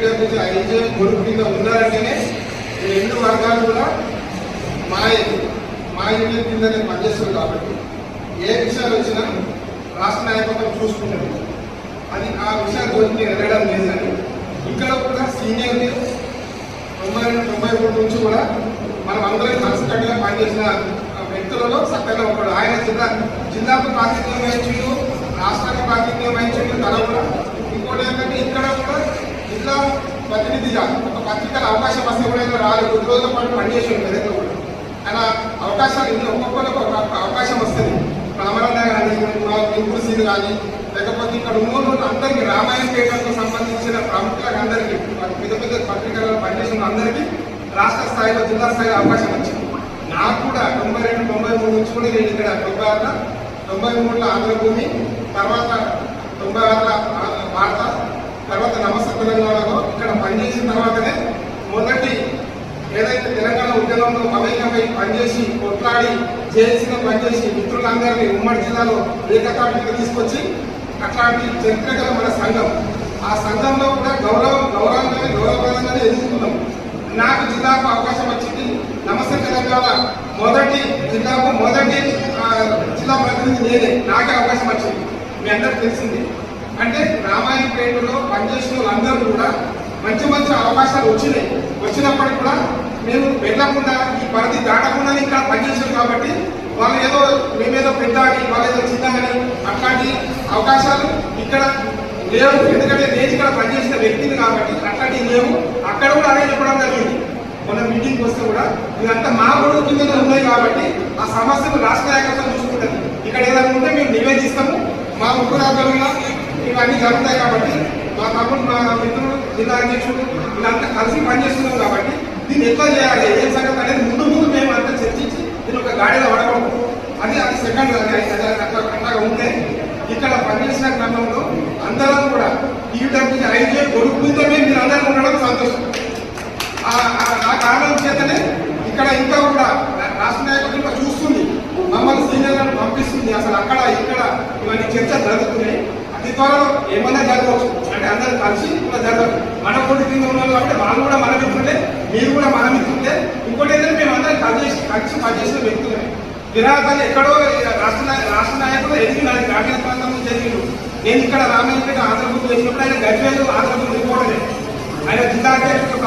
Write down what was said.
EWG IJ group కింద ఉన్నారంటేనే ఈ రెండు వర్గాలు కూడా మా యూనియన్ కిందనే పనిచేస్తుంది కాబట్టి ఏ విషయాలు వచ్చినా రాష్ట్ర నాయకత్వం చూసుకుంటుంది. అది ఆ విషయాలు గురించి నేను వెళ్ళడం లేదని ఇక్కడ కూడా సీనియర్ 92-93 నుంచి కూడా మనం అందరం కలిసికట్టుగా పనిచేసిన వ్యక్తులలో సత్యంగా ఒకడు. ఆయన జిల్లాకు ప్రాతినిధ్యం వహించిండు, రాష్ట్రానికి ప్రాతినిధ్యం వహించిండు. తన కూడా ఇంకోటి ఏంటంటే ఇక్కడ కూడా జిల్లా ప్రతినిధిగా ఒక పత్రికల అవకాశం వస్తే కూడా ఇలా 4 రోజుల పాటు పనిచేసి ఉంటుంది. కూడా ఆయన అవకాశాలు ఇన్ని ఒక్కొక్కరికి ఒక అవకాశం వస్తుంది. అమరన్న కానీ ఇంపుల్ సీన్ కానీ లేకపోతే ఇక్కడ ఉన్న అందరికీ రామాయణపేటకు సంబంధించిన ప్రముఖులకు అందరికీ పెద్ద పెద్ద పత్రికలలో పనిచేసిన అందరికీ రాష్ట్ర స్థాయిలో జిల్లా స్థాయిలో అవకాశం వచ్చింది. నాకు కూడా 92-93 నుంచి కూడా నేను ఇక్కడ 93లో ఆంధ్రభూమి, తర్వాత 96 వార్త, తర్వాత నమస్తే తెలంగాణలో ఇక్కడ పనిచేసిన తర్వాతనే మొదటి ఏదైతే తెలంగాణ ఉద్యమంలో మమేకమై పనిచేసి కొట్లాడి జేఏసీలో పనిచేసి మిత్రులందరినీ ఉమ్మడి జిల్లాలో ఏకతాటికి తీసుకొచ్చి అట్లాంటి చరిత్ర గల మన సంఘం, ఆ సంఘంలో కూడా గౌరవప్రదంగానే ఎదుర్కొన్నాం. నాకు జిల్లాకు అవకాశం వచ్చింది. నమస్తే తెలంగాణ మొదటి జిల్లా ప్రతినిధి నేనే, నాకే అవకాశం వచ్చింది. మీ అందరికి తెలిసింది. అంటే రామాయణపేటలో పనిచేసిన వాళ్ళందరూ కూడా మంచి మంచి అవకాశాలు వచ్చినప్పటికీ కూడా మేము వెళ్ళకుండా ఈ పరిధి దాటకుండా ఇక్కడ పనిచేసాం కాబట్టి వాళ్ళు ఏదో మేమేదో పెద్ద అని వాళ్ళు ఏదో చిన్నగాని అట్లాంటి అవకాశాలు ఇక్కడ లేవు. ఎందుకంటే నేను ఇక్కడ పనిచేసిన వ్యక్తిని కాబట్టి అట్లాంటివి లేవు. అక్కడ కూడా అదే చెప్పడం జరిగింది. మొన్న మీటింగ్కి వస్తే కూడా ఇదంతా మా గొడవ కిందనే ఉన్నాయి కాబట్టి ఆ సమస్యను రాష్ట్ర నాయకత్వం చూసుకుంటుంది. ఇక్కడ ఏదైనా ఉంటే మేము నివేదిస్తాము. మా ముగ్గురు ఇవన్నీ జరుగుతాయి కాబట్టి మా తమ్ముడు, మా మిత్రుడు, జిల్లా అధ్యక్షుడు వీళ్ళంతా కలిసి పనిచేస్తున్నాం కాబట్టి దీన్ని ఎట్లా చేయాలి, ఏం సంగతి అనేది ముందు మేము అంతా చర్చించి దీన్ని ఒక గాడిలో పడకూడదు. అది సెకండ్ అట్లాగా ఉంటే ఇక్కడ పనిచేసిన క్రమంలో అందరం కూడా ఈడబ్ల్యూజీ ఐజే కొడుకు మీదమే మీరు అందరూ ఉండడం సంతోషం. ఆ కారణం చేతనే ఇక్కడ ఇంకా కూడా రాష్ట్ర నాయకత్వం చూస్తుంది, మమ్మల్ని సీనియర్లను పంపిస్తుంది. అసలు అక్కడ ఇక్కడ ఇవన్నీ చర్చ జరుగుతున్నాయి. అతి త్వరలో ఏమన్నా జరగవచ్చు. అంటే అందరూ కలిసి కూడా జరగదు. మన కొడుకు కింద ఉన్నారు కాబట్టి వాళ్ళు కూడా మన మిత్రులే, మీరు కూడా మన మిత్రులే. ఇంకోటి ఏంటంటే మేము అందరం కలిసి పనిచేసిన వ్యక్తులే. విరాటాలు ఎక్కడో రాష్ట్ర నాయకులు ఎదిగినాడు, గ్రామీణ ప్రాంతం నుంచి ఎదిగిడు. నేను ఇక్కడ రామాయణపేట ఆంధ్రప్రదేశ్ చేసినప్పుడు ఆయన గజ్వేలు ఆంధ్రప్రదేశ్ రిపోర్టరే. ఆయన జిల్లా అధ్యక్షుడు